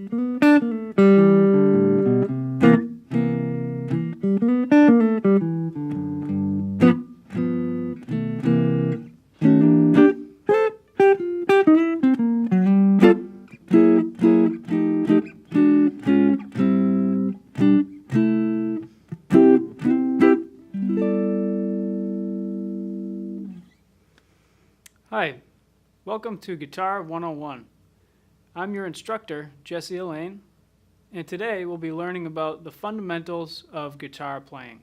Hi, welcome to Guitar 101. I'm your instructor, Allain, and today we'll be learning about the fundamentals of guitar playing.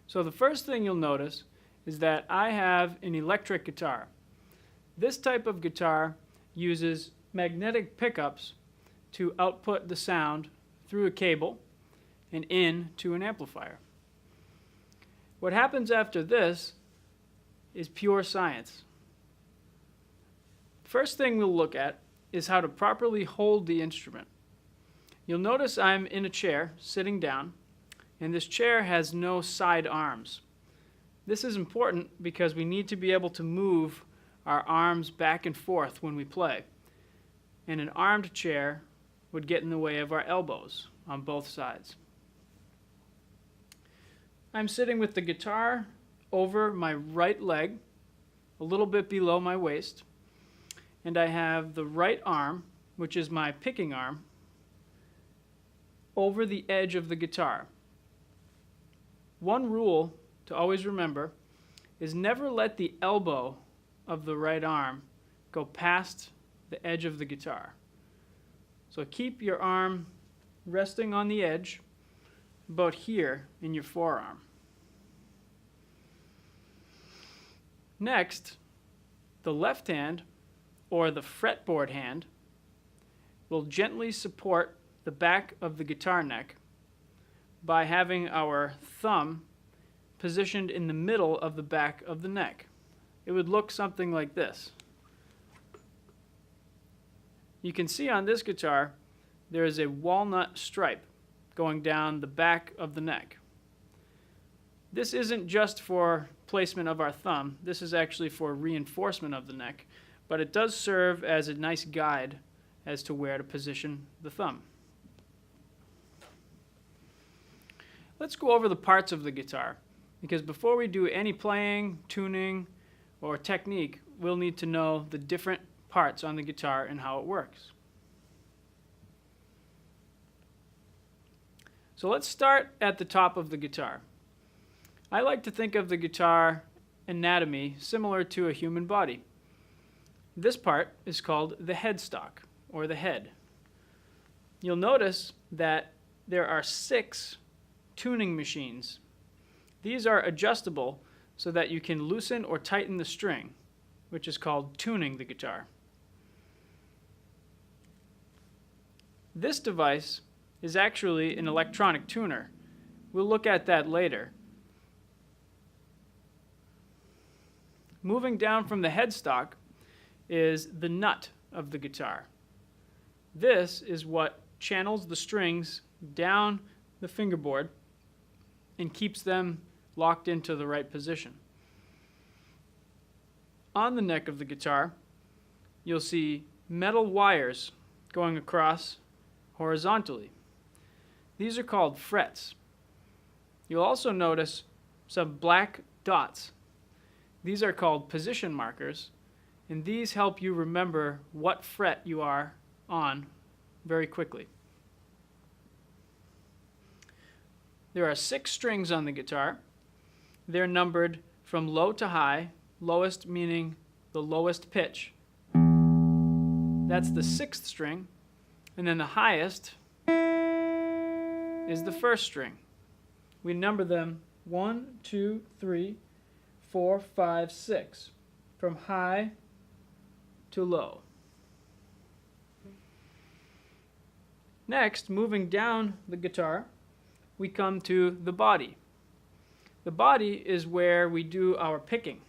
So the first thing you'll notice is that I have an electric guitar. This type of guitar uses magnetic pickups to output the sound through a cable and in to an amplifier. What happens after this is pure science. First thing we'll look at is how to properly hold the instrument. You'll notice I'm in a chair, sitting down, and this chair has no side arms. This is important because we need to be able to move our arms back and forth when we play. And an armed chair would get in the way of our elbows on both sides. I'm sitting with the guitar over my right leg, a little bit below my waist, and I have the right arm, which is my picking arm, over the edge of the guitar. One rule to always remember is never let the elbow of the right arm go past the edge of the guitar. So keep your arm resting on the edge about here in your forearm. Next, the left hand, or the fretboard hand, will gently support the back of the guitar neck by having our thumb positioned in the middle of the back of the neck. It would look something like this. You can see on this guitar there is a walnut stripe going down the back of the neck. This isn't just for placement of our thumb, this is actually for reinforcement of the neck, but it does serve as a nice guide as to where to position the thumb. Let's go over the parts of the guitar, because before we do any playing, tuning, or technique, we'll need to know the different parts on the guitar and how it works. So let's start at the top of the guitar. I like to think of the guitar anatomy similar to a human body. This part is called the headstock, or the head. You'll notice that there are 6 tuning machines. These are adjustable so that you can loosen or tighten the string, which is called tuning the guitar. This device is actually an electronic tuner. We'll look at that later. Moving down from the headstock is the nut of the guitar. This is what channels the strings down the fingerboard and keeps them locked into the right position. On the neck of the guitar, you'll see metal wires going across horizontally. These are called frets. You'll also notice some black dots. These are called position markers, and these help you remember what fret you are on very quickly. There are 6 strings on the guitar. They're numbered from low to high, lowest meaning the lowest pitch. That's the 6th string, and then the highest is the 1st string. We number them 1, 2, 3, 4, 5, 6, from high to low. Next, moving down the guitar, we come to the body. The body is where we do our picking.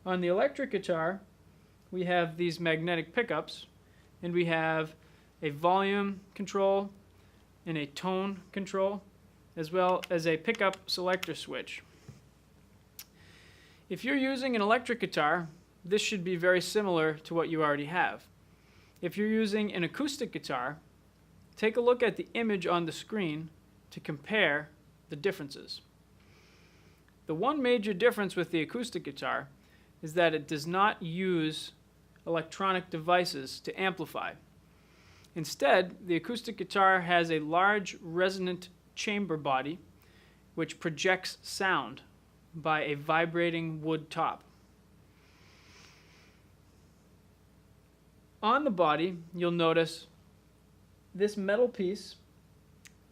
On the electric guitar, we have these magnetic pickups, and we have a volume control and a tone control, as well as a pickup selector switch. If you're using an electric guitar, this should be very similar to what you already have. If you're using an acoustic guitar, take a look at the image on the screen to compare the differences. The one major difference with the acoustic guitar is that it does not use electronic devices to amplify. Instead, the acoustic guitar has a large resonant chamber body which projects sound by a vibrating wood top. On the body, you'll notice this metal piece,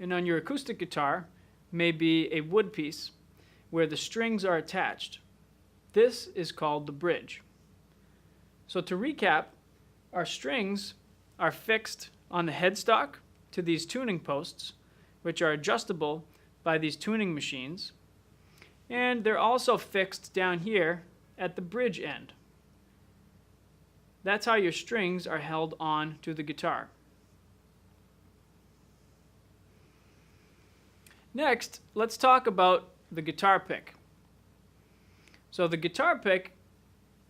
and on your acoustic guitar may be a wood piece where the strings are attached. This is called the bridge. So to recap, our strings are fixed on the headstock to these tuning posts, which are adjustable by these tuning machines, and they're also fixed down here at the bridge end. That's how your strings are held on to the guitar. Next, let's talk about the guitar pick. So the guitar pick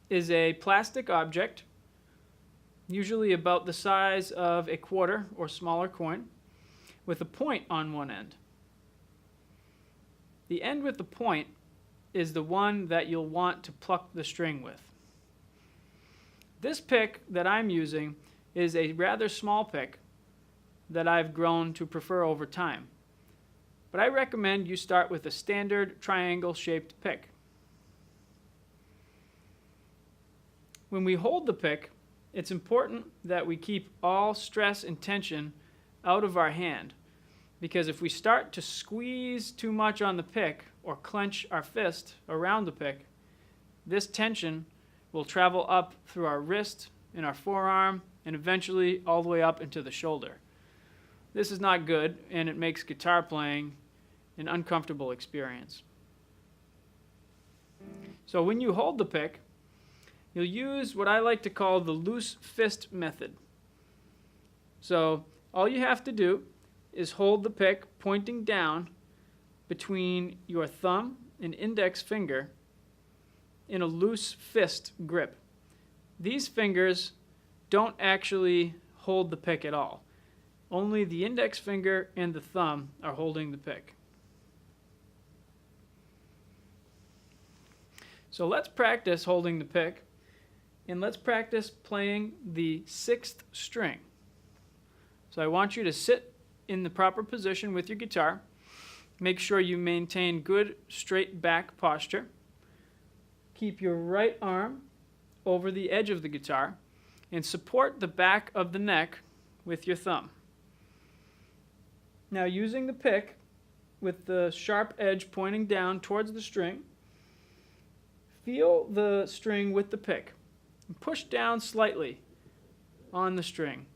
is a plastic object, usually about the size of a quarter or smaller coin, with a point on one end. The end with the point is the one that you'll want to pluck the string with. This pick that I'm using is a rather small pick that I've grown to prefer over time. But I recommend you start with a standard triangle-shaped pick. When we hold the pick, it's important that we keep all stress and tension out of our hand, because if we start to squeeze too much on the pick or clench our fist around the pick, this tension will travel up through our wrist and our forearm and eventually all the way up into the shoulder. This is not good, and it makes guitar playing an uncomfortable experience. So when you hold the pick, you'll use what I like to call the loose fist method. So all you have to do is hold the pick pointing down between your thumb and index finger in a loose fist grip. These fingers don't actually hold the pick at all. Only the index finger and the thumb are holding the pick. So let's practice holding the pick, and let's practice playing the 6th string. So I want you to sit in the proper position with your guitar. Make sure you maintain good straight back posture. Keep your right arm over the edge of the guitar and support the back of the neck with your thumb. Now, using the pick with the sharp edge pointing down towards the string, feel the string with the pick and push down slightly on the string.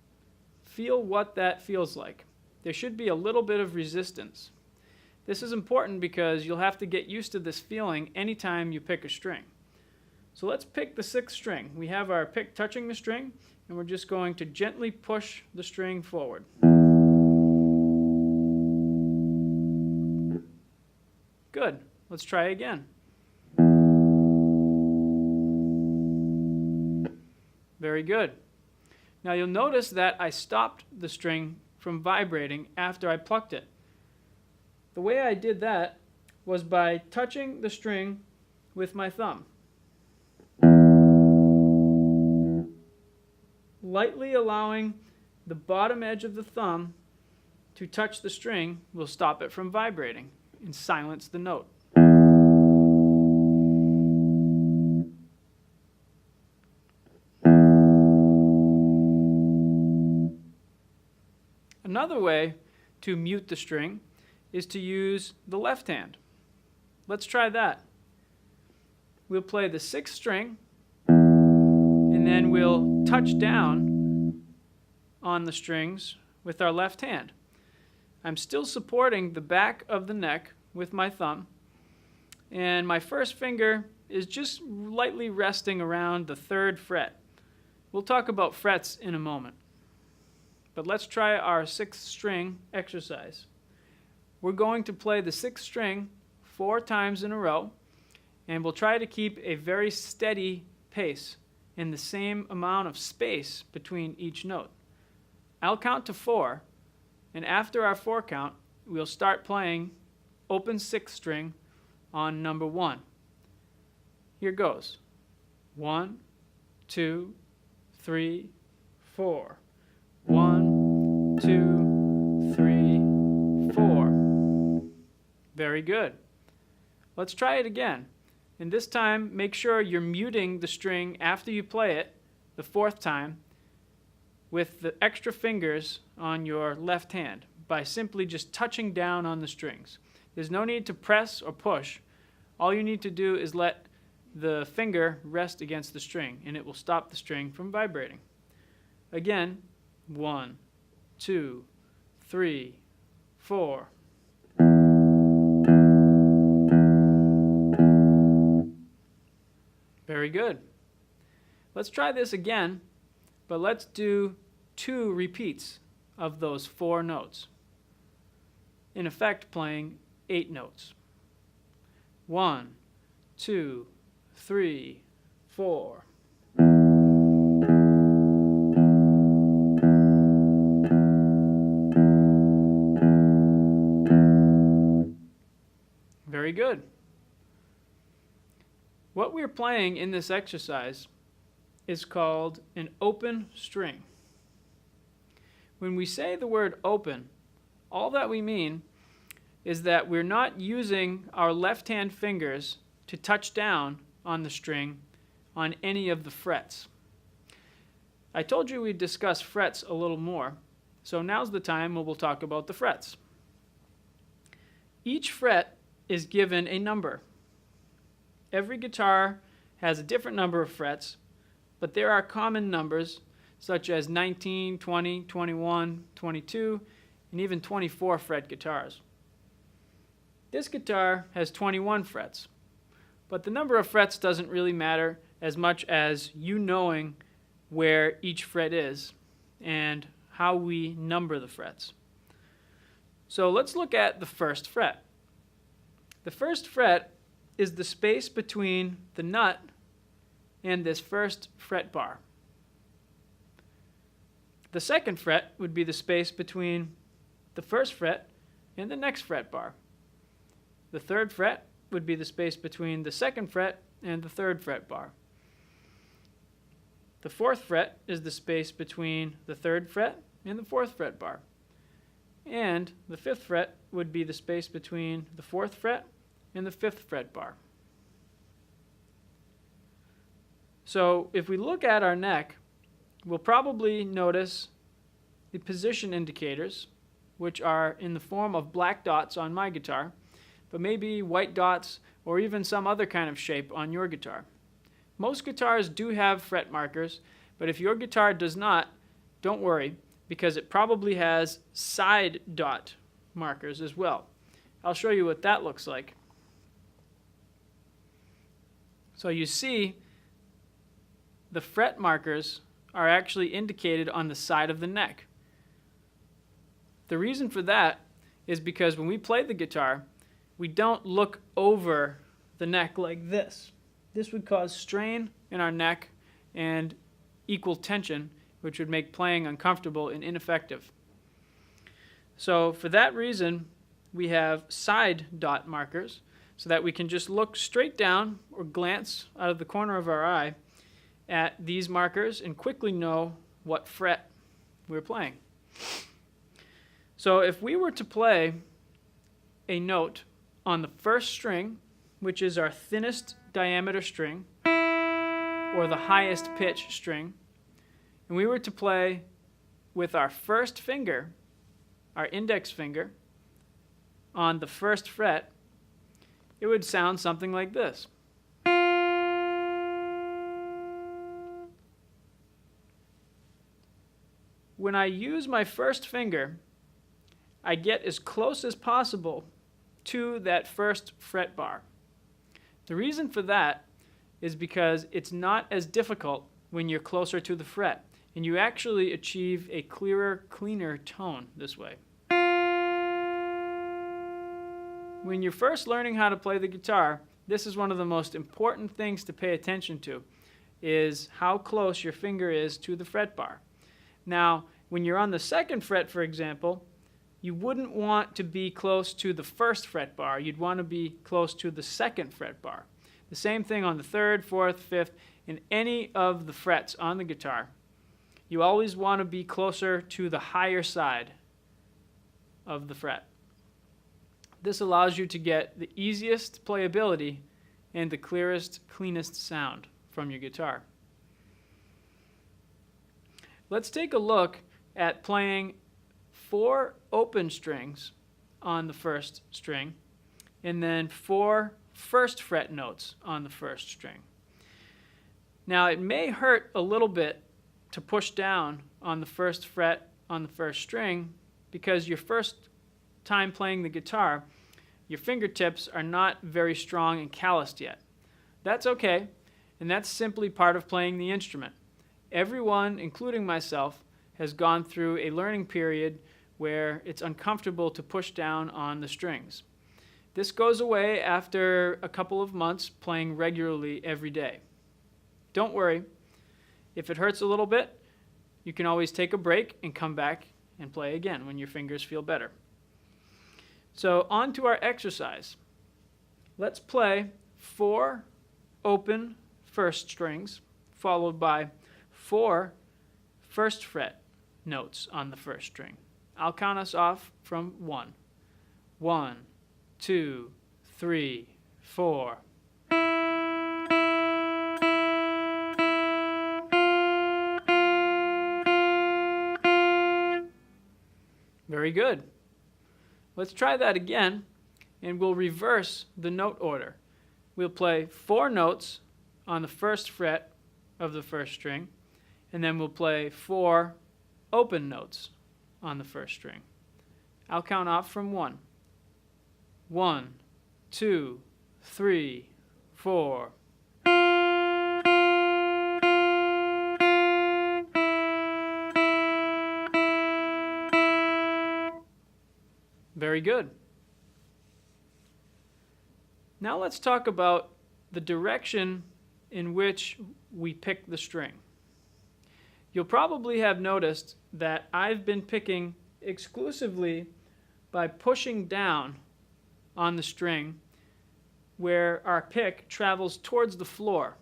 Feel what that feels like. There should be a little bit of resistance. This is important because you'll have to get used to this feeling anytime you pick a string. So let's pick the 6th string. We have our pick touching the string, and we're just going to gently push the string forward. Good. Let's try again. Very good. Now you'll notice that I stopped the string from vibrating after I plucked it. The way I did that was by touching the string with my thumb. Lightly allowing the bottom edge of the thumb to touch the string will stop it from vibrating and silence the note. Another way to mute the string is to use the left hand. Let's try that. We'll play the 6th string, and then we'll touch down on the strings with our left hand. I'm still supporting the back of the neck with my thumb, and my first finger is just lightly resting around the 3rd fret. We'll talk about frets in a moment. But let's try our 6th string exercise. We're going to play the 6th string 4 times in a row, and we'll try to keep a very steady pace and the same amount of space between each note. I'll count to 4, and after our 4 count, we'll start playing open 6th string on number 1. Here goes. 1, 2, 3, 4. 1, 2, 3, 4. Very good. Let's try it again. And this time, make sure you're muting the string after you play it the 4th time with the extra fingers on your left hand by simply just touching down on the strings. There's no need to press or push. All you need to do is let the finger rest against the string, and it will stop the string from vibrating. Again, 1, 2, 3, 4. Very good. Let's try this again, but let's do 2 repeats of those 4 notes. In effect, playing 8 notes. 1, 2, 3, 4. Very good. What we're playing in this exercise is called an open string. When we say the word open, all that we mean is that we're not using our left-hand fingers to touch down on the string on any of the frets. I told you we'd discuss frets a little more, so now's the time when we'll talk about the frets. Each fret is given a number. Every guitar has a different number of frets, but there are common numbers such as 19, 20, 21, 22, and even 24 fret guitars. This guitar has 21 frets, but the number of frets doesn't really matter as much as you knowing where each fret is and how we number the frets. So let's look at the first fret. The first fret is the space between the nut and this first fret bar. The second fret would be the space between the first fret and the next fret bar. The third fret would be the space between the second fret and the third fret bar. The fourth fret is the space between the third fret and the fourth fret bar. And the fifth fret would be the space between the fourth fret and the fifth fret bar. So if we look at our neck, we'll probably notice the position indicators, which are in the form of black dots on my guitar, but maybe white dots or even some other kind of shape on your guitar. Most guitars do have fret markers, but if your guitar does not, don't worry, because it probably has side dot markers as well. I'll show you what that looks like. So you see, the fret markers are actually indicated on the side of the neck. The reason for that is because when we play the guitar, we don't look over the neck like this. This would cause strain in our neck and equal tension, which would make playing uncomfortable and ineffective. So for that reason, we have side dot markers so that we can just look straight down or glance out of the corner of our eye at these markers and quickly know what fret we're playing. So if we were to play a note on the first string, which is our thinnest diameter string, or the highest pitch string, and we were to play with our first finger, our index finger, on the first fret, it would sound something like this. When I use my first finger, I get as close as possible to that first fret bar. The reason for that is because it's not as difficult when you're closer to the fret, and you actually achieve a clearer, cleaner tone this way. When you're first learning how to play the guitar, this is one of the most important things to pay attention to. is how close your finger is to the fret bar. Now, when you're on the second fret, for example, you wouldn't want to be close to the first fret bar. You'd want to be close to the second fret bar. The same thing on the third, fourth, fifth, and any of the frets on the guitar. You always want to be closer to the higher side of the fret. This allows you to get the easiest playability and the clearest, cleanest sound from your guitar. Let's take a look at playing 4 open strings on the first string and then 4 first fret notes on the first string. Now it may hurt a little bit to push down on the first fret on the first string because your first time playing the guitar, your fingertips are not very strong and calloused yet. That's okay, and that's simply part of playing the instrument. Everyone, including myself, has gone through a learning period where it's uncomfortable to push down on the strings. This goes away after a couple of months playing regularly every day. Don't worry. If it hurts a little bit, you can always take a break and come back and play again when your fingers feel better. So on to our exercise. Let's play 4 open first strings followed by 4 first fret notes on the first string. I'll count us off from 1. 1, 2, 3, 4. Very good. Let's try that again, and we'll reverse the note order. We'll play 4 notes on the first fret of the first string, and then we'll play 4 open notes on the first string. I'll count off from 1. 1, 2, 3, 4. Very good. Now let's talk about the direction in which we pick the string. You'll probably have noticed that I've been picking exclusively by pushing down on the string where our pick travels towards the floor.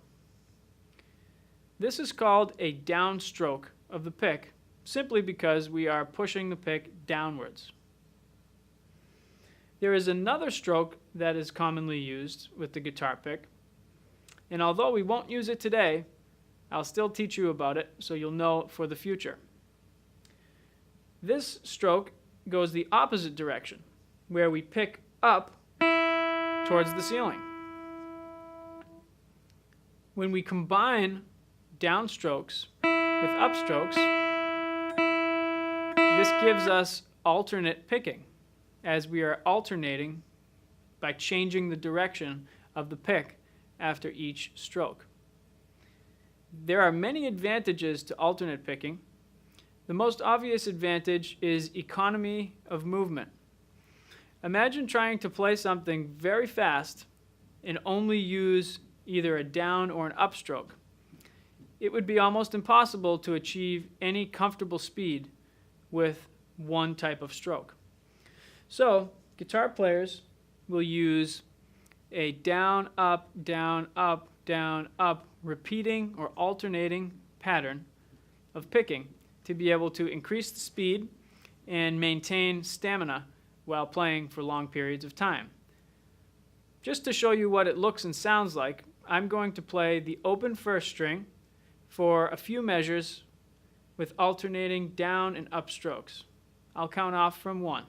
This is called a downstroke of the pick, simply because we are pushing the pick downwards. There is another stroke that is commonly used with the guitar pick, and although we won't use it today, I'll still teach you about it so you'll know for the future. This stroke goes the opposite direction, where we pick up towards the ceiling. When we combine downstrokes with upstrokes, this gives us alternate picking, as we are alternating by changing the direction of the pick after each stroke. There are many advantages to alternate picking. The most obvious advantage is economy of movement. Imagine trying to play something very fast and only use either a down or an upstroke. It would be almost impossible to achieve any comfortable speed with one type of stroke. So, guitar players will use a down, up, down, up, down, up, repeating or alternating pattern of picking to be able to increase the speed and maintain stamina while playing for long periods of time. Just to show you what it looks and sounds like, I'm going to play the open first string for a few measures with alternating down and up strokes. I'll count off from 1.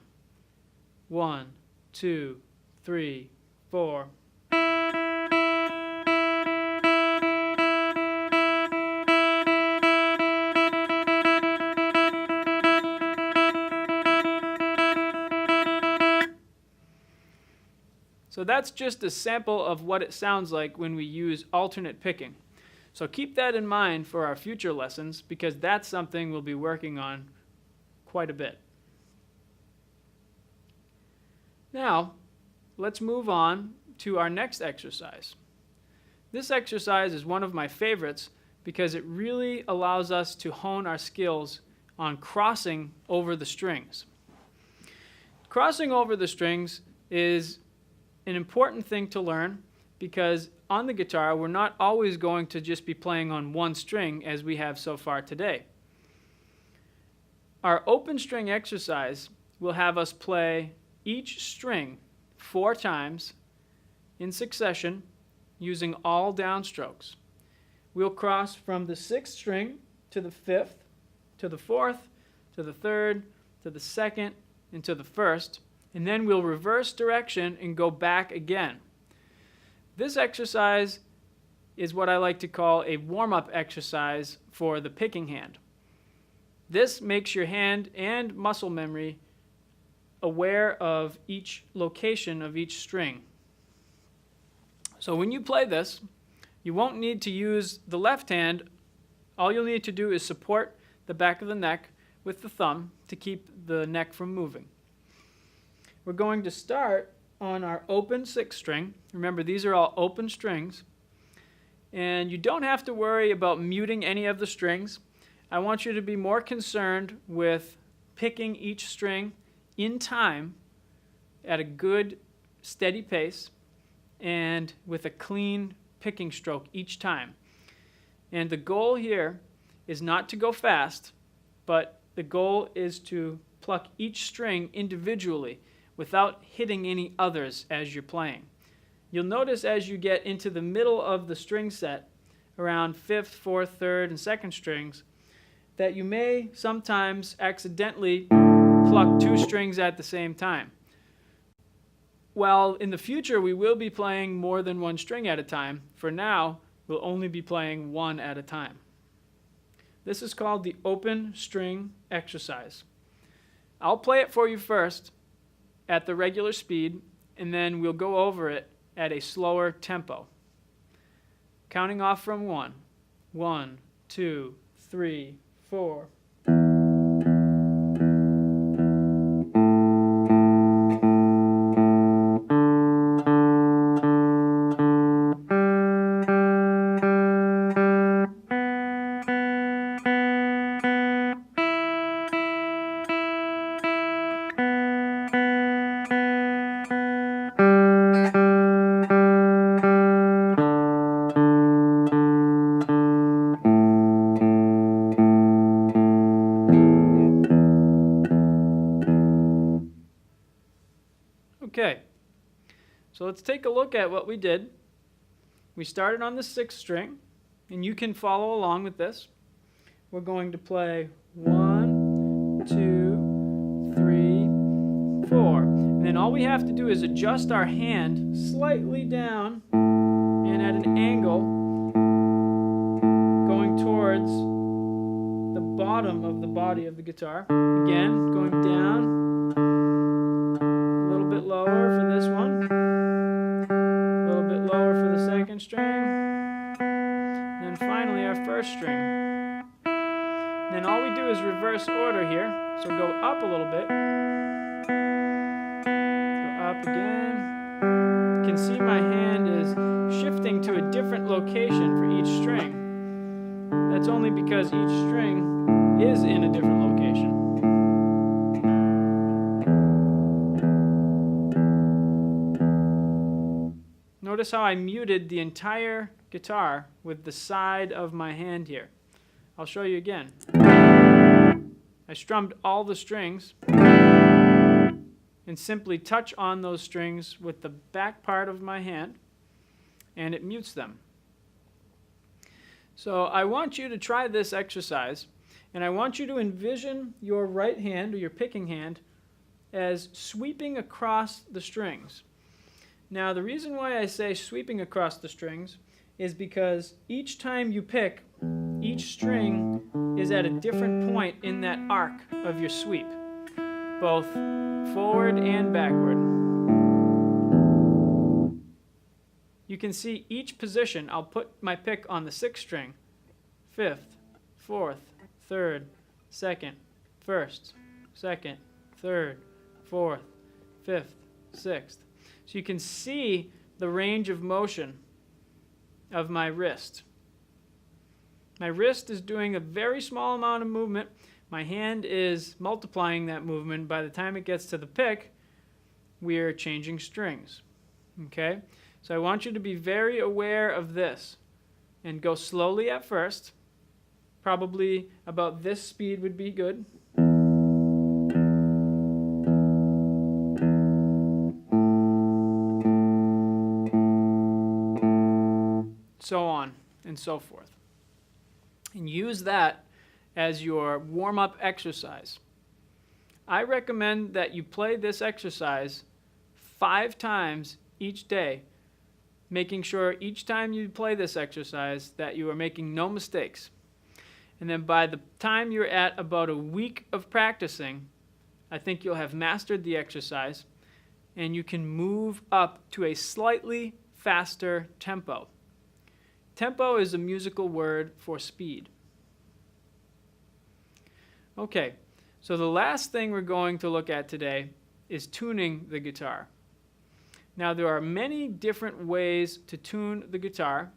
1, 2, 3, 4. So that's just a sample of what it sounds like when we use alternate picking. So keep that in mind for our future lessons, because that's something we'll be working on quite a bit. Now, let's move on to our next exercise. This exercise is one of my favorites because it really allows us to hone our skills on crossing over the strings. Crossing over the strings is an important thing to learn because on the guitar we're not always going to just be playing on one string as we have so far today. Our open string exercise will have us play each string 4 times in succession using all downstrokes. We'll cross from the 6th string to the 5th, to the 4th, to the 3rd, to the 2nd, and to the 1st, and then we'll reverse direction and go back again. This exercise is what I like to call a warm-up exercise for the picking hand. This makes your hand and muscle memory aware of each location of each string. So when you play this, you won't need to use the left hand. All you'll need to do is support the back of the neck with the thumb to keep the neck from moving. We're going to start on our open 6th string. Remember, these are all open strings. And you don't have to worry about muting any of the strings. I want you to be more concerned with picking each string in time at a good, steady pace and with a clean picking stroke each time. And the goal here is not to go fast, but the goal is to pluck each string individually without hitting any others as you're playing. You'll notice as you get into the middle of the string set, around 5th, 4th, 3rd, and 2nd strings, that you may sometimes accidentally pluck 2 strings at the same time. While in the future we will be playing more than 1 string at a time, for now we'll only be playing 1 at a time. This is called the open string exercise. I'll play it for you first at the regular speed, and then we'll go over it at a slower tempo. Counting off from 1. 1, 2, 3, 4. Okay, so let's take a look at what we did. We started on the 6th string, and you can follow along with this. We're going to play 1, 2, 3, 4. And then all we have to do is adjust our hand slightly down and at an angle going towards the bottom of the body of the guitar. Again, going down. Bit lower for this one, a little bit lower for the 2nd string, and then finally our 1st string. And then all we do is reverse order here, so go up a little bit, go up again. You can see my hand is shifting to a different location for each string. That's only because each string is in a different location. Notice how I muted the entire guitar with the side of my hand here. I'll show you again. I strummed all the strings and simply touch on those strings with the back part of my hand, and it mutes them. So I want you to try this exercise, and I want you to envision your right hand or your picking hand as sweeping across the strings. Now, the reason why I say sweeping across the strings is because each time you pick, each string is at a different point in that arc of your sweep, both forward and backward. You can see each position. I'll put my pick on the 6th string, 5th, 4th, 3rd, 2nd, 1st, 2nd, 3rd, 4th, 5th, 6th. So you can see the range of motion of my wrist. My wrist is doing a very small amount of movement. My hand is multiplying that movement. By the time it gets to the pick, we're changing strings. Okay? So I want you to be very aware of this and go slowly at first. Probably about this speed would be good. So on and so forth. And use that as your warm-up exercise. I recommend that you play this exercise 5 times each day, making sure each time you play this exercise that you are making no mistakes. And then by the time you're at about a week of practicing, I think you'll have mastered the exercise and you can move up to a slightly faster tempo. Tempo is a musical word for speed. Okay, so the last thing we're going to look at today is tuning the guitar. Now there are many different ways to tune the guitar,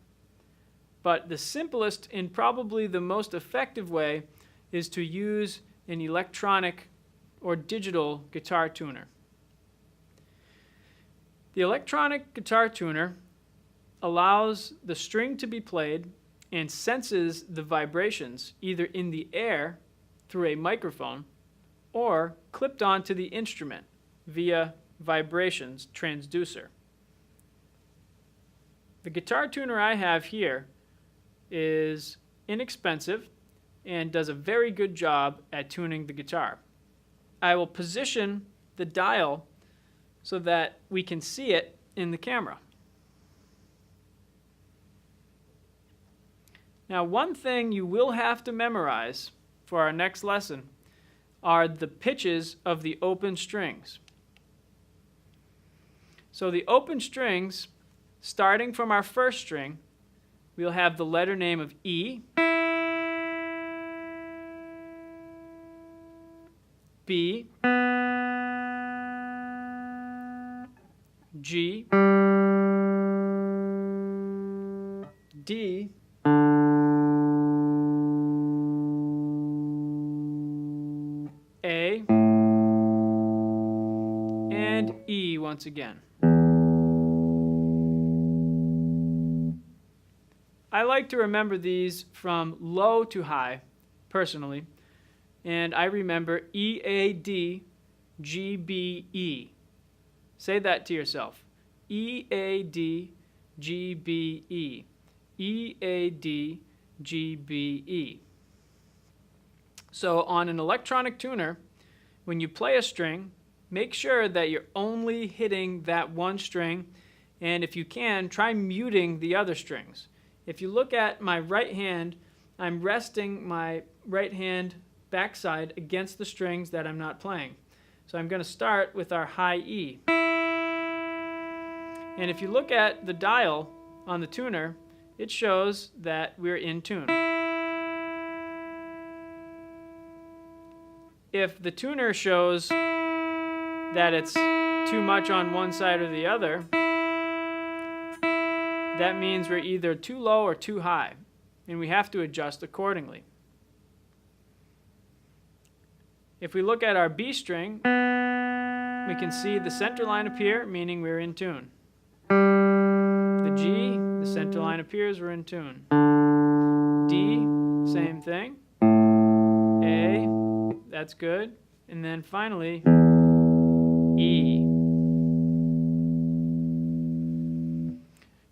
but the simplest and probably the most effective way is to use an electronic or digital guitar tuner. The electronic guitar tuner allows the string to be played and senses the vibrations either in the air through a microphone or clipped onto the instrument via vibrations transducer. The guitar tuner I have here is inexpensive and does a very good job at tuning the guitar. I will position the dial so that we can see it in the camera. Now, one thing you will have to memorize for our next lesson are the pitches of the open strings. So the open strings, starting from our first string, we'll have the letter name of E, B, G, D, A, and E once again. I like to remember these from low to high, personally, and I remember E, A, D, G, B, E. Say that to yourself. E, A, D, G, B, E. E, A, D, G, B, E. So on an electronic tuner, when you play a string, make sure that you're only hitting that one string, and if you can, try muting the other strings. If you look at my right hand, I'm resting my right hand backside against the strings that I'm not playing. So I'm going to start with our high E. And if you look at the dial on the tuner, it shows that we're in tune. If the tuner shows that it's too much on one side or the other, that means we're either too low or too high, and we have to adjust accordingly. If we look at our B string, we can see the center line appear, meaning we're in tune. The G, the center line appears, we're in tune. D, same thing. A, that's good. And then finally, E.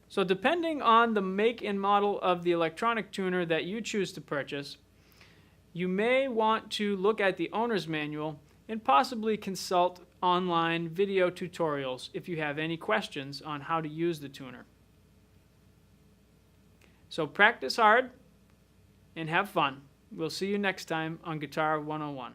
So depending on the make and model of the electronic tuner that you choose to purchase, you may want to look at the owner's manual and possibly consult online video tutorials if you have any questions on how to use the tuner. So practice hard and have fun. We'll see you next time on Guitar 101.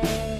you.